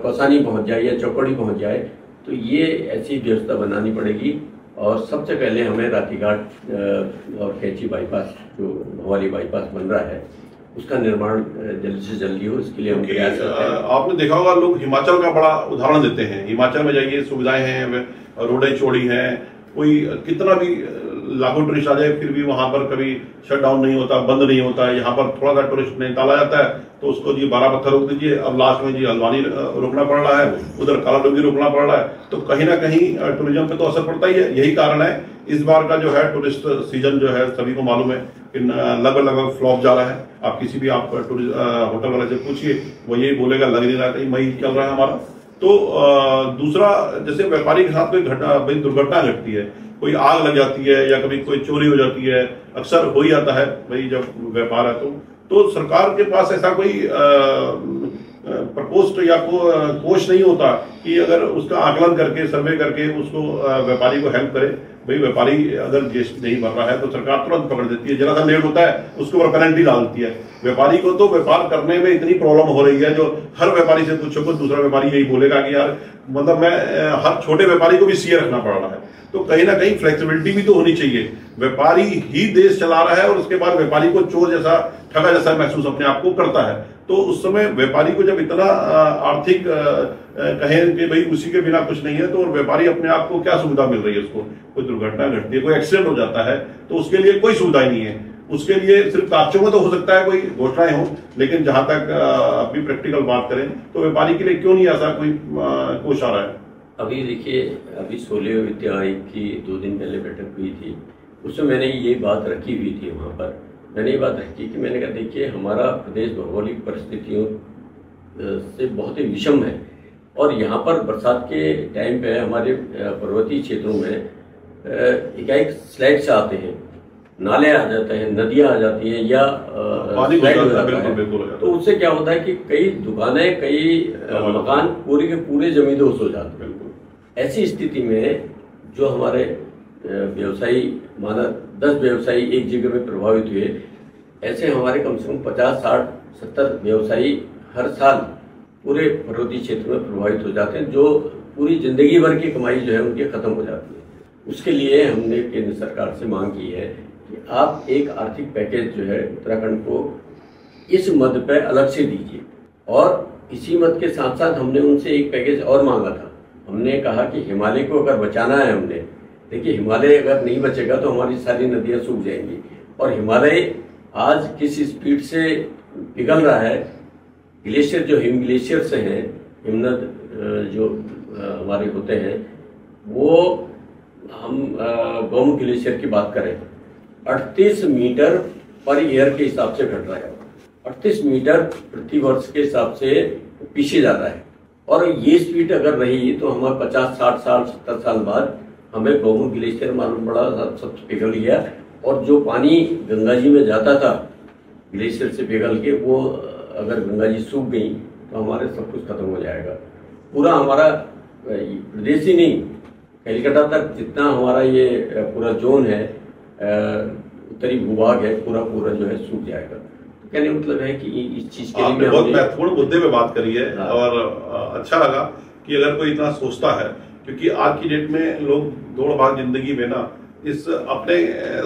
कौसानी पहुंच जाए या चौकड़ी पहुंच जाए। तो ये ऐसी व्यवस्था बनानी पड़ेगी। और सबसे पहले हमें रातीघाट और कैंची बाईपास, जो भवाली बाईपास बन रहा है, उसका निर्माण जल्द से जल्दी हो, इसके लिए हम प्रयास करते हैं। आपने देखा होगा लोग हिमाचल का बड़ा उदाहरण देते हैं। हिमाचल में जाइए, सुविधाएं हैं, रोडें चौड़ी हैं, कोई कितना भी लाखों टूरिस्ट आ जाए फिर भी वहां पर कभी शट डाउन नहीं होता, बंद नहीं होता। यहाँ पर थोड़ा सा टूरिस्ट नहीं टाला जाता है तो उसको जी 12 पत्थर रोक दीजिए। अब लास्ट में जी हल्द्वानी रोकना पड़ रहा है, उधर कालाडोंगी रोकना पड़ रहा है। तो कहीं ना कहीं टूरिज्म पे तो असर पड़ता ही है। यही कारण है इस बार का जो है टूरिस्ट सीजन जो है सभी को मालूम है कि लगभग फ्लॉप जा रहा है। आप किसी भी आप होटल वाले से पूछिए, वो यही बोलेगा लग नहीं रहा कहीं मई चल रहा है हमारा। तो दूसरा, जैसे व्यापारी के साथ कोई दुर्घटना घटती है, कोई आग लग जाती है या कभी कोई चोरी हो जाती है, अक्सर हो ही जाता है भाई जब व्यापार है। तो सरकार के पास ऐसा कोई प्रपोस्ट या कोष नहीं होता कि अगर उसका आकलन करके, सर्वे करके उसको व्यापारी को हेल्प करे। भाई व्यापारी अगर जीएसटी नहीं भर रहा है तो सरकार तुरंत पकड़ देती है, जरा सा लेट होता है उसके ऊपर पेनल्टी डाल देती है। व्यापारी को तो व्यापार करने में इतनी प्रॉब्लम हो रही है, जो हर व्यापारी से पूछो तो दूसरा व्यापारी यही बोलेगा कि यार मतलब मैं हर छोटे व्यापारी को भी सीए रखना पड़ रहा है। तो कहीं ना कहीं फ्लेक्सिबिलिटी भी तो होनी चाहिए। व्यापारी ही देश चला रहा है और उसके बाद व्यापारी को चोर जैसा, ठगा जैसा महसूस अपने आप को करता है। तो उस समय व्यापारी को जब इतना आर्थिक कहें कि भाई उसी के बिना कुछ नहीं है, तो व्यापारी अपने आप को क्या सुविधा मिल रही है? उसको कोई दुर्घटना घटती है, कोई एक्सीडेंट हो जाता है तो उसके लिए कोई सुविधा ही नहीं है। उसके लिए सिर्फ कागजों में तो हो सकता है कोई घोषणाएं हो, लेकिन जहां तक अभी प्रैक्टिकल बात करें तो व्यापारी के लिए क्यों नहीं ऐसा कोई कोष आ रहा है? अभी देखिए, अभी 16 वित्त आयोग की 2 दिन पहले बैठक हुई थी, उसमें मैंने ये बात रखी हुई थी। वहाँ पर मैंने ये बात रखी कि मैंने कहा देखिए हमारा प्रदेश भौगोलिक परिस्थितियों से बहुत ही विषम है, और यहाँ पर बरसात के टाइम पे हमारे पर्वतीय क्षेत्रों में एकाएक स्लाइड्स आते हैं, नाले आ जाते हैं, नदियाँ आ जाती हैं या स्लाइड हो जाता है। तो उससे क्या होता है कि कई दुकानें, कई मकान पूरे के पूरे जमींदोज हो जाते हैं। ऐसी स्थिति में जो हमारे व्यवसायी, माना 10 व्यवसायी एक जगह में प्रभावित हुए, ऐसे हमारे कम से कम 50, 60, 70 व्यवसायी हर साल पूरे पर्वतीय क्षेत्र में प्रभावित हो जाते हैं, जो पूरी जिंदगी भर की कमाई जो है उनकी खत्म हो जाती है। उसके लिए हमने केंद्र सरकार से मांग की है कि आप एक आर्थिक पैकेज जो है उत्तराखंड को इस मद पे अलग से दीजिए। और इसी मद के साथ साथ हमने उनसे एक पैकेज और मांगा था। हमने कहा कि हिमालय को अगर बचाना है, हमने देखिए हिमालय अगर नहीं बचेगा तो हमारी सारी नदियां सूख जाएंगी। और हिमालय आज किस स्पीड से पिघल रहा है, ग्लेशियर जो हिम ग्लेशियर से हैं, हिमनद जो हमारे होते हैं, वो हम गौमुख ग्लेशियर की बात करें 38 मीटर पर ईयर के हिसाब से घट रहा है। 38 मीटर प्रति वर्ष के हिसाब से पीछे जा रहा है। और ये स्पीड अगर रही तो हमें 50, 60 साल, 70 साल बाद हमें गौमुख ग्लेशियर मालूम पड़ा सब पिघल गया। और जो पानी गंगा जी में जाता था ग्लेशियर से पिघल के, वो अगर गंगा जी सूख गई तो हमारे सब कुछ खत्म हो जाएगा। पूरा हमारा प्रदेश ही नहीं, कलकत्ता तक जितना हमारा ये पूरा जोन है, उत्तरी भूभाग है, पूरा जो है सूख जाएगा। तो कहने मतलब है कि इस चीज के लिए बहुत महत्वपूर्ण मुद्दे पे बात करी है। और अच्छा लगा कि अगर कोई इतना सोचता है, क्योंकि आज की डेट में लोग दौड़ भाग जिंदगी में ना इस अपने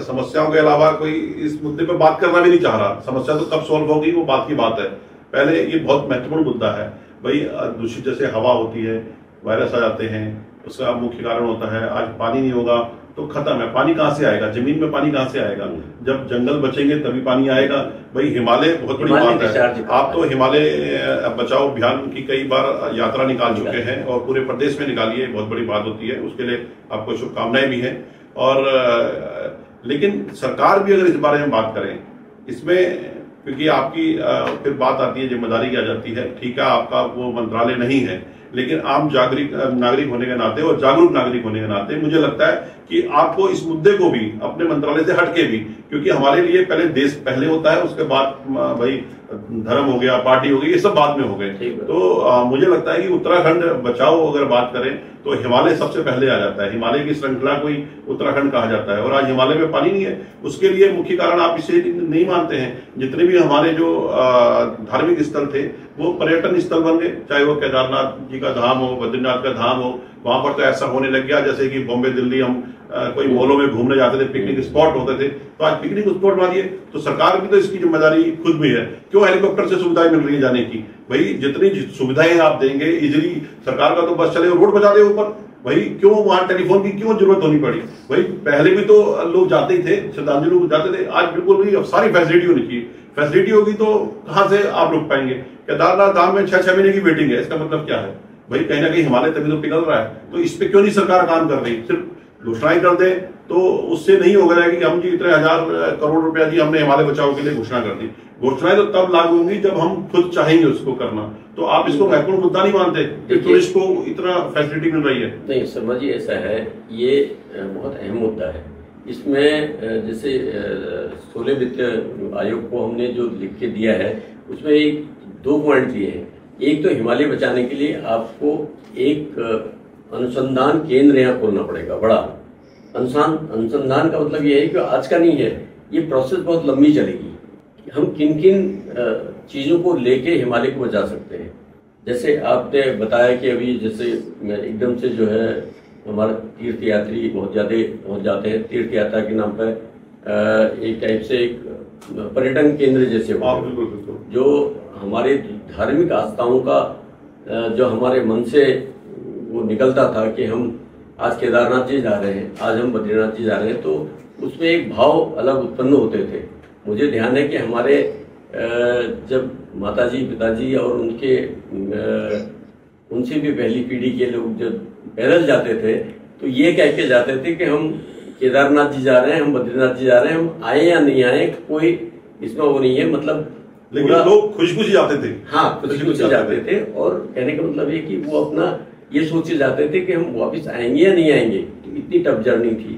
समस्याओं के अलावा कोई इस मुद्दे पे बात करना भी नहीं चाह रहा। समस्या तो कब सॉल्व होगी वो बात की बात है। पहले ये बहुत महत्वपूर्ण मुद्दा है भाई। दूषित जैसे हवा होती है, वायरस आ जाते हैं, उसका मुख्य कारण होता है आज पानी नहीं होगा तो खत्म है। पानी कहाँ से आएगा, जमीन में पानी कहाँ से आएगा? जब जंगल बचेंगे तभी पानी आएगा। भाई हिमालय बहुत बड़ी बात है। आप तो हिमालय बचाओ अभियान की कई बार यात्रा निकाल चुके हैं और पूरे प्रदेश में निकालिए, बहुत बड़ी बात होती है। उसके लिए आपको शुभकामनाएं भी हैं। और लेकिन सरकार भी अगर इस बारे में बात करें, इसमें क्योंकि आपकी फिर बात आती है, जिम्मेदारी की आ जाती है। ठीक है, आपका वो मंत्रालय नहीं है, लेकिन आम नागरिक होने के नाते और जागरूक नागरिक होने के नाते मुझे लगता है कि आपको इस मुद्दे को भी अपने मंत्रालय से हटके भी, क्योंकि हमारे लिए पहले देश पहले होता है, उसके बाद भाई धर्म हो गया, पार्टी हो गई, ये सब बाद में हो गए। तो मुझे लगता है कि उत्तराखंड बचाओ अगर बात करें तो हिमालय सबसे पहले आ जाता है। हिमालय की श्रृंखला को ही उत्तराखंड कहा जाता है। और आज हिमालय में पानी नहीं है, उसके लिए मुख्य कारण आप इसे नहीं मानते हैं। जितने भी हमारे जो धार्मिक स्थल थे वो पर्यटन स्थल बन गए, चाहे वो केदारनाथ जी का धाम हो, बद्रीनाथ का धाम हो। वहां पर तो ऐसा होने लग गया जैसे कि बॉम्बे दिल्ली हम कोई मॉलों में घूमने जाते थे, पिकनिक स्पॉट होते थे, तो आज पिकनिक स्पॉट बना दिए। तो सरकार की तो इसकी जिम्मेदारी खुद भी है। क्यों हेलीकॉप्टर से सुविधाएं मिल रही है जाने की? भाई जितनी सुविधाएं आप देंगे इजिली, सरकार का तो बस चले रोड बचा दे ऊपर। भाई क्यों वहां टेलीफोन की क्यों जरूरत होनी पड़ी? भाई पहले भी तो लोग जाते ही थे, श्रद्धांजलि जाते थे। आज बिल्कुल भी अब सारी फैसिलिटी होनी चाहिए। फैसिलिटी होगी तो कहां से आप रुक पाएंगे? केदारनाथ धाम में 6-6 महीने की वेटिंग है, इसका मतलब क्या है? भाई कहीं ना कहीं हिमालय तभी तो पिघल रहा है। तो इस पे क्यों नहीं सरकार काम कर रही? सिर्फ घोषणाएं कर दे तो उससे नहीं होगा कि हम जी इतने 1000 करोड़ रुपया जी हमने हिमालय बचाओ के लिए घोषणा कर दी। घोषणाएं तो तब लागू होंगी जब हम खुद चाहेंगे उसको करना। तो आप इसको महत्वपूर्ण मुद्दा नहीं मानते कि टूरिस्ट को इतना फैसिलिटी मिल रही है? नहीं समझिए, ऐसा है, ये बहुत अहम मुद्दा है। इसमें जैसे 16 वित्त आयोग को हमने जो लिख के दिया है उसमें 2 पॉइंट दिए हैं। एक तो हिमालय बचाने के लिए आपको एक अनुसंधान केंद्र यहाँ खोलना पड़ेगा, बड़ा अनुसंधान का मतलब ये है कि आज का नहीं है, ये प्रोसेस बहुत लंबी चलेगी। हम किन किन चीजों को लेके हिमालय को बचा सकते हैं। जैसे आपने बताया कि अभी जैसे एकदम से जो है हमारे तीर्थ यात्री बहुत ज्यादा पहुंच जाते हैं, तीर्थ यात्रा के नाम पर एक टाइप से एक पर्यटन केंद्र जैसे जो हमारे धार्मिक आस्थाओं का जो हमारे मन से वो निकलता था कि हम आज केदारनाथ जी जा रहे हैं, आज हम बद्रीनाथ जी जा रहे हैं, तो उसमें एक भाव अलग उत्पन्न होते थे। मुझे ध्यान है कि हमारे जब माताजी पिताजी और उनसे भी पहली पीढ़ी के लोग जब पैदल जाते थे तो ये कह के जाते थे कि हम केदारनाथ जी जा रहे हैं, हम बद्रीनाथ जी जा रहे हैं, हम आए या नहीं आए कोई इसमें वो नहीं है, मतलब लेकिन लोग खुशी जाते थे। हाँ, खुशी जाते थे। और कहने का मतलब ये कि वो अपना ये सोचे जाते थे कि हम वापस आएंगे या नहीं आएंगे। तो इतनी टफ जर्नी थी।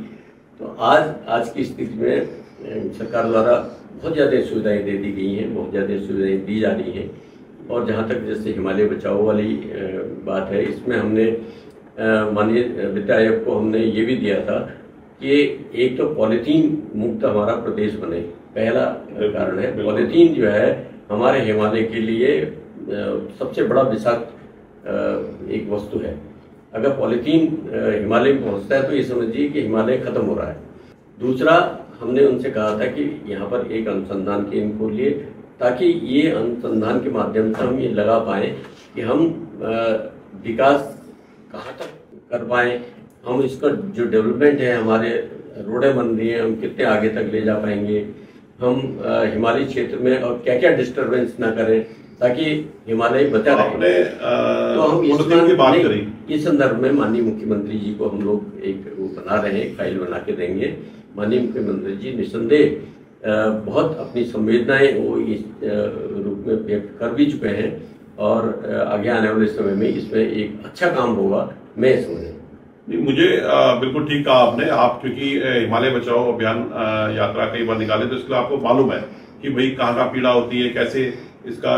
तो आज की स्थिति में सरकार द्वारा बहुत ज्यादा सुविधाएं दे दी गई हैं, बहुत ज्यादा सुविधाएं दी जा रही हैं। और जहाँ तक जैसे हिमालय बचाओ वाली बात है, इसमें हमने माननीय वित्त आयोग को हमने ये भी दिया था कि एक तो पॉलिथीन मुक्त हमारा प्रदेश बने। पहला कारण है। पॉलीथीन जो है हमारे हिमालय के लिए सबसे बड़ा विषाक्त एक वस्तु है। अगर पॉलीथीन हिमालय में पहुंचता है तो ये समझिए कि हिमालय खत्म हो रहा है। दूसरा, हमने उनसे कहा था कि यहाँ पर एक अनुसंधान केंद्र खोलिए ताकि ये अनुसंधान के माध्यम से हम ये लगा पाएँ कि हम विकास कहाँ तक कर पाएँ, हम इसका जो डेवलपमेंट है, हमारे रोडें बन रही हैं, हम कितने आगे तक ले जा पाएंगे, हम हिमालयी क्षेत्र में और क्या क्या डिस्टरबेंस ना करें ताकि हिमालय बचा रहे। तो हम की बात करें, इस संदर्भ में माननीय मुख्यमंत्री जी को हम लोग एक वो बना रहे हैं, फाइल बना के देंगे। माननीय मुख्यमंत्री जी निस्संदेह बहुत अपनी संवेदनाएं वो इस रूप में व्यक्त कर भी चुके हैं और आगे आने वाले समय में इसमें एक अच्छा काम होगा, मैं समझ। मुझे बिल्कुल ठीक कहा आपने। आप क्योंकि हिमालय बचाओ अभियान यात्रा कई बार निकाले तो इसलिए आपको मालूम है कि भाई कहाँ कहाँ पीड़ा होती है, कैसे इसका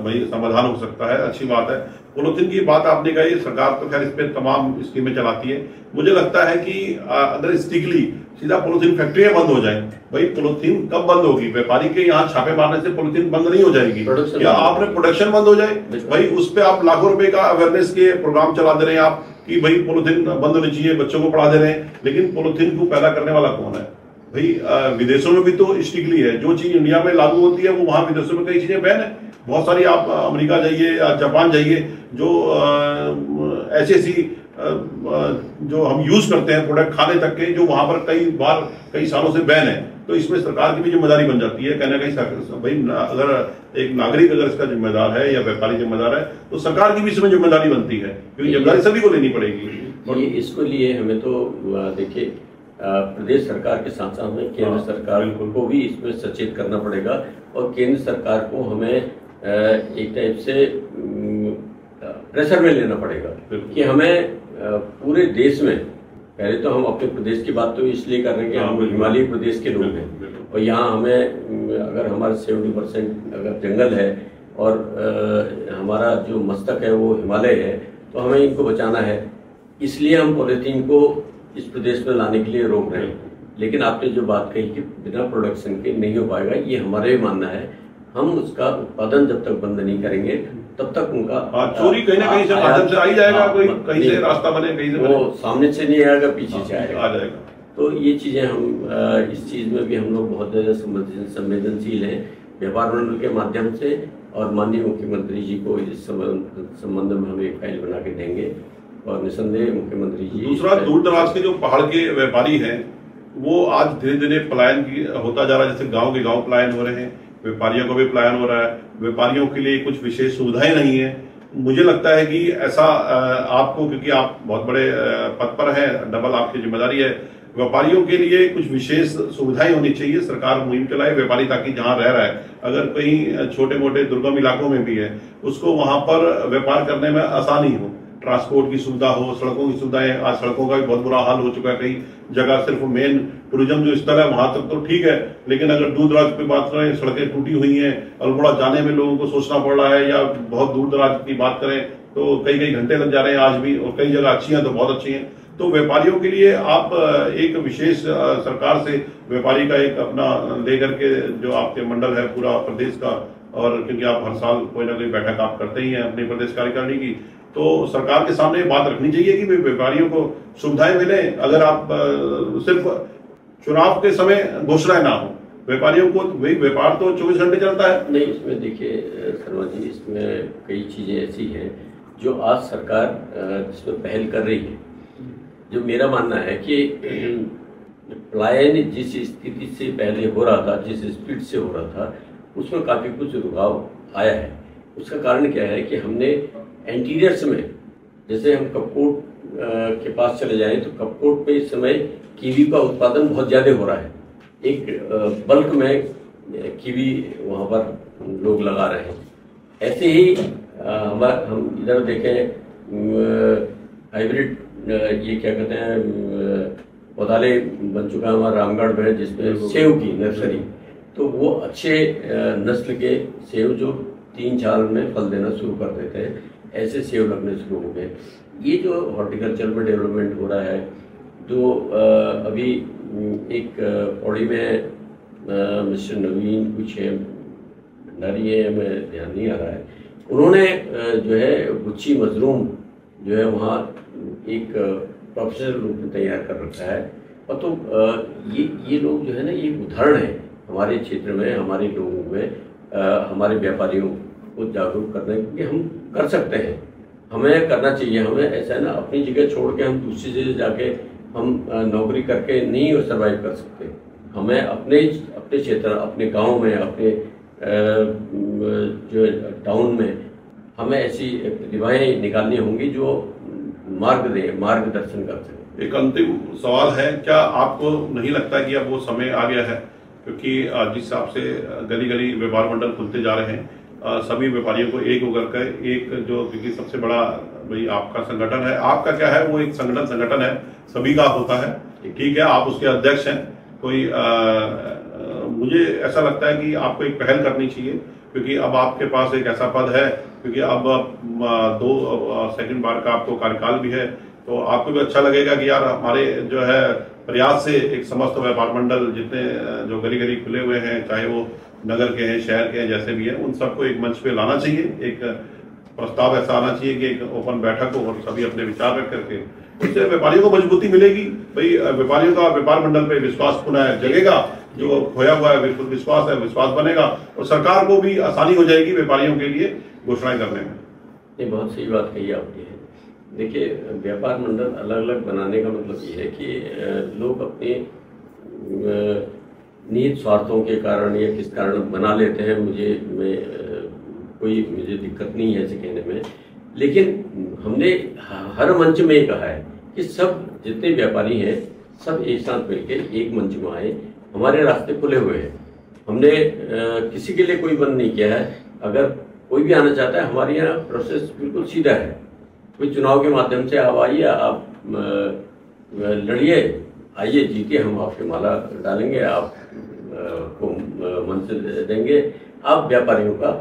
भाई समाधान हो सकता है। अच्छी बात है। पॉलीथीन की बात आपने कही, सरकार तो खैर इस पे तमाम स्कीमें चलाती है। मुझे लगता है कि अगर स्ट्रिक्टली सीधा पॉलीथीन फैक्ट्रियां बंद हो जाए, भाई पॉलीथीन कब बंद होगी? व्यापारी के यहाँ छापे मारने से पॉलीथीन बंद नहीं हो जाएगी, या आपने प्रोडक्शन बंद हो जाए, भाई उस पर आप लाखों रुपए का अवेयरनेस के प्रोग्राम चला दे रहे हैं आप कि भाई पॉलीथीन बंद होनी चाहिए, बच्चों को पढ़ा दे रहे हैं, लेकिन पॉलीथीन को पैदा करने वाला कौन है? भाई विदेशों में भी तो स्ट्रिक्टली है, जो चीज इंडिया में लागू होती है वो वहां विदेशों में कई चीजें बैन है। बहुत सारी, आप अमेरिका जाइए या जापान जाइए, जो ऐसी जो हम यूज करते हैं प्रोडक्ट खाने तक के, जो वहां पर कई सालों से बैन है। तो इसमें सरकार की भी जिम्मेदारी बन जाती है कहना कहीं भाई अगर एक नागरिक अगर इसका जिम्मेदार है या व्यापारी जिम्मेदार है तो सरकार की भी इसमें जिम्मेदारी बनती है, क्योंकि जिम्मेदारी सभी को लेनी पड़ेगी। इसको लिए हमें तो देखिए प्रदेश सरकार के साथ साथ में केंद्र सरकार को भी इसमें सचेत करना पड़ेगा और केंद्र सरकार को हमें एक टाइप से प्रेशर में लेना पड़ेगा कि हमें पूरे देश में, पहले तो हम अपने प्रदेश की बात तो इसलिए कर रहे हैं कि हम हिमालयी प्रदेश के लोग हैं और यहाँ हमें अगर हमारा 70% अगर जंगल है और हमारा जो मस्तक है वो हिमालय है तो हमें इनको बचाना है। इसलिए हम पॉलीथीन को इस प्रदेश में लाने के लिए रोक रहे हैं। लेकिन आपने जो बात कही कि बिना प्रोडक्शन के नहीं हो पाएगा, ये हमारा भी मानना है। हम उसका उत्पादन जब तक बंद नहीं करेंगे तब तक उनका चोरी कहीं ना कहीं से माध्यम से आ ही जाएगा। कोई कहीं से रास्ता बने, कहीं से वो सामने से नहीं आएगा, पीछे से आएगा। आ जाएगा। तो ये चीजें हम इस चीज में भी हम लोग बहुत ज्यादा संवेदनशील हैं व्यापार मंडल के माध्यम से और माननीय मुख्यमंत्री जी को इस संबंध में हम एक फाइल बना के देंगे और निसंदेह मुख्यमंत्री जी। दूसरा, दूर दराज के जो पहाड़ के व्यापारी हैं वो आज धीरे धीरे पलायन होता जा रहा है। जैसे गाँव के गाँव पलायन हो रहे हैं, व्यापारियों को भी पलायन हो रहा है। व्यापारियों के लिए कुछ विशेष सुविधाएं नहीं है। मुझे लगता है कि ऐसा आपको, क्योंकि आप बहुत बड़े पद पर हैं, डबल आपकी जिम्मेदारी है, व्यापारियों के लिए कुछ विशेष सुविधाएं होनी चाहिए। सरकार मुहिम चलाए व्यापारी, ताकि जहां रह रहा है, अगर कहीं छोटे मोटे दुर्गम इलाकों में भी है, उसको वहां पर व्यापार करने में आसानी हो, ट्रांसपोर्ट की सुविधा हो, सड़कों की सुविधाएं। आज सड़कों का भी बहुत बुरा हाल हो चुका है। कई जगह सिर्फ मेन टूरिज्म जो स्थल है वहां तक तो ठीक है, लेकिन अगर दूर दराज की बात करें, सड़कें टूटी हुई हैं, अल्मोड़ा जाने में लोगों को सोचना पड़ रहा है, या बहुत दूर दराज की बात करें तो कई घंटे लग जा रहे हैं आज भी, और कई जगह अच्छी हैं तो बहुत अच्छी हैं। तो व्यापारियों के लिए आप एक विशेष सरकार से व्यापारी का एक अपना लेकर के, जो आपके मंडल है पूरा प्रदेश का, और क्योंकि आप हर साल कोई ना कोई बैठक आप करते ही हैं अपनी प्रदेश कार्यकारिणी की, तो सरकार के सामने बात रखनी चाहिए कि व्यापारियों को सुविधाएं मिले। अगर आप सिर्फ चुनाव के समय घोषणाएं ना हो, व्यापारियों को वही व्यापार तो 24 घंटे चलता है। नहीं, इसमें देखिए शर्मा जी, इसमें कई चीजें ऐसी हैं जो आज सरकार इसमें पहल कर रही है। जो मेरा मानना है कि पलायन जिस स्थिति से पहले हो रहा था, जिस स्पीड से हो रहा था, उसमें काफी कुछ रुकाव आया है। उसका कारण क्या है कि हमने एंटीरियर्स में, जैसे हम कपकोट के पास चले जाएं तो कपकोट पे इस समय कीवी का उत्पादन बहुत ज्यादा हो रहा है। एक बल्क में कीवी वहाँ पर लोग लगा रहे हैं। ऐसे ही हम इधर देखें हाइब्रिड, ये क्या कहते हैं, पौधाले बन चुका है हमारा रामगढ़ में, जिसमें सेव की नर्सरी, तो वो अच्छे नस्ल के सेव जो 3 साल में फल देना शुरू कर देते हैं, ऐसे सेव लगने शुरू हो गए। ये जो हॉर्टिकल्चर में डेवलपमेंट हो रहा है, जो अभी एक पौड़ी में मिस्टर नवीन कुछ है भंडारी है, मैं ध्यान नहीं आ रहा है, उन्होंने जो है गुच्छी मजरूम जो है वहाँ एक प्रोफेशनल रूप में तैयार कर रखा है। और तो ये लोग जो है ना, ये उदाहरण है हमारे क्षेत्र में, हमारे लोगों में, हमारे व्यापारियों को जागरूक करने कि हम कर सकते हैं, हमें करना चाहिए। हमें ऐसा है ना, अपनी जगह छोड़ के हम दूसरी जगह जाके हम नौकरी करके नहीं सर्वाइव कर सकते। हमें अपने क्षेत्र, अपने गांव में, अपने जो टाउन में हमें ऐसी प्रतिभाएं निकालनी होंगी जो मार्गदर्शन कर सकें। एक अंतिम सवाल है, क्या आपको नहीं लगता कि अब वो समय आ गया है, क्योंकि जिस हिसाब से गली गली व्यापार मंडल खुलते जा रहे हैं, सभी व्यापारियों को एक होकर के एक जो, क्योंकि सबसे बड़ा भाई आपका संगठन है, आपका क्या है, वो एक संगठन है, सभी का होता है, ठीक है, आप उसके अध्यक्ष हैं। कोई मुझे ऐसा लगता है कि आपको एक पहल करनी चाहिए, क्योंकि अब आपके पास एक ऐसा पद है, क्योंकि अब 2 सेकंड बार का आपको कार्यकाल भी है, तो आपको भी अच्छा लगेगा कि यार हमारे जो है प्रयास से एक समस्त व्यापार मंडल जितने जो गली गली खुले हुए हैं, चाहे वो नगर के हैं, शहर के हैं, जैसे भी हैं, उन सबको एक मंच पे लाना चाहिए। एक प्रस्ताव ऐसा आना चाहिए कि एक ओपन बैठक हो और सभी अपने विचार रख करके, उससे व्यापारियों को मजबूती मिलेगी। भाई व्यापारियों का व्यापार मंडल पे विश्वास पुनः जगेगा, जो खोया हुआ है विश्वास है, विश्वास बनेगा, और सरकार को भी आसानी हो जाएगी व्यापारियों के लिए घोषणाएं करने में। ये बहुत सही बात कही आपने। देखिए, व्यापार मंडल अलग अलग बनाने का मतलब ये है कि लोग अपने निहित स्वार्थों के कारण या किस कारण बना लेते हैं। मुझे दिक्कत नहीं है ऐसे कहने में, लेकिन हमने हर मंच में कहा है कि सब जितने व्यापारी हैं सब एक साथ मिलकर एक मंच में आए। हमारे रास्ते खुले हुए हैं, हमने किसी के लिए कोई बंद नहीं किया है। अगर कोई भी आना चाहता है, हमारे यहाँ प्रोसेस बिल्कुल सीधा है। कोई चुनाव के माध्यम से आप आइए, आप लड़िए, आइए जीतिए, हम आपके माला डालेंगे, आप को मंच देंगे, आप व्यापारियों का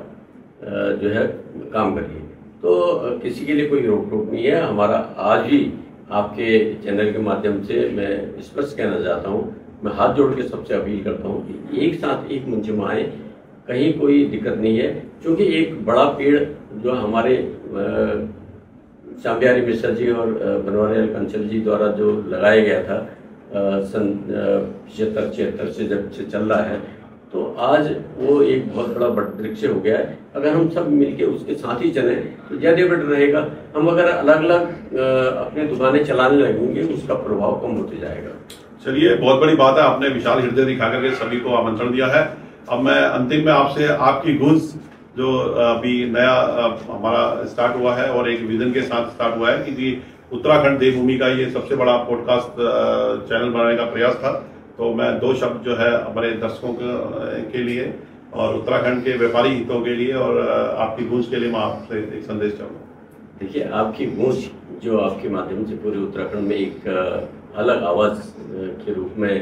जो है काम करिए। तो किसी के लिए कोई रोक टोक नहीं है। हमारा आज ही आपके चैनल के माध्यम से मैं स्पष्ट कहना चाहता हूँ, मैं हाथ जोड़ के सबसे अपील करता हूँ कि एक साथ एक मंच में आए, कहीं कोई दिक्कत नहीं है। क्योंकि एक बड़ा पेड़ जो हमारे श्याम बिहारी मिश्रा जी और बनवारीलाल कंसल जी द्वारा जो लगाया गया था सन 75-76 से जब से चल रहा है, तो आज वो एक बहुत बड़ा वृक्ष हो गया है। अगर हम सब मिलके उसके साथ ही चलें तो ज्यादा बेटर रहेगा। हम अगर अलग अलग अपनी दुकानें चलाने लगेंगे, उसका प्रभाव कम होते जाएगा। चलिए, बहुत बड़ी बात है, आपने विशाल हृदय दिखा करके सभी को आमंत्रण दिया है। अब मैं अंतिम में आपसे आपकी गूंज जो अभी नया हमारा स्टार्ट हुआ है और एक विजन के साथ स्टार्ट हुआ है कि उत्तराखंड देवभूमि का ये सबसे बड़ा पॉडकास्ट चैनल बनाने का प्रयास था, तो मैं 2 शब्द जो है हमारे दर्शकों के लिए और उत्तराखंड के व्यापारी हितों के लिए और आपकी गूंज के लिए मैं आपसे एक संदेश चाहूँगा। देखिए, आपकी गूंज जो आपके माध्यम से पूरे उत्तराखंड में एक अलग आवाज के रूप में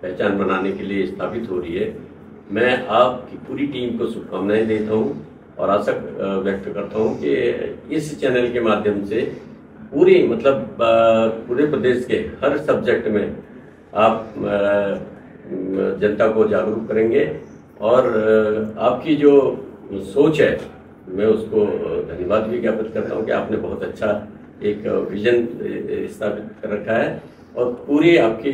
पहचान बनाने के लिए स्थापित हो रही है। मैं आपकी पूरी टीम को शुभकामनाएं देता हूं और आशा व्यक्त करता हूं कि इस चैनल के माध्यम से पूरे प्रदेश के हर सब्जेक्ट में आप जनता को जागरूक करेंगे। और आपकी जो सोच है, मैं उसको धन्यवाद भी ज्ञापित करता हूं कि आपने बहुत अच्छा एक विजन स्थापित कर रखा है। और पूरी आपकी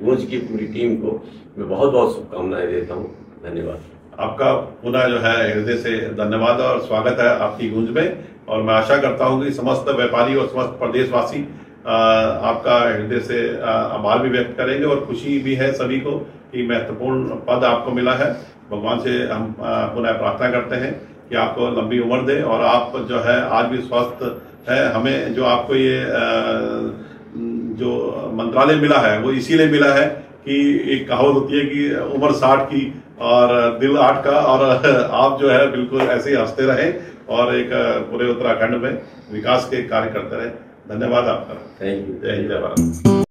गूंज की पूरी टीम को मैं बहुत बहुत शुभकामनाएं देता हूं। धन्यवाद। आपका पुनः जो है हृदय से धन्यवाद और स्वागत है आपकी गूंज में। और मैं आशा करता हूं कि समस्त व्यापारी और समस्त प्रदेशवासी आपका हृदय से आभार भी व्यक्त करेंगे और खुशी भी है सभी को कि महत्वपूर्ण पद आपको मिला है। भगवान से हम पुनः प्रार्थना करते हैं कि आपको लंबी उम्र दे और आप जो है आज भी स्वस्थ है। हमें जो आपको ये जो मंत्रालय मिला है वो इसीलिए मिला है कि एक कहावत होती है कि उम्र 60 की और दिल 8 का, और आप जो है बिल्कुल ऐसे ही हंसते रहे और एक पूरे उत्तराखंड में विकास के कार्य करते रहे। धन्यवाद आपका। Thank you. जय हिंद, जय भारत।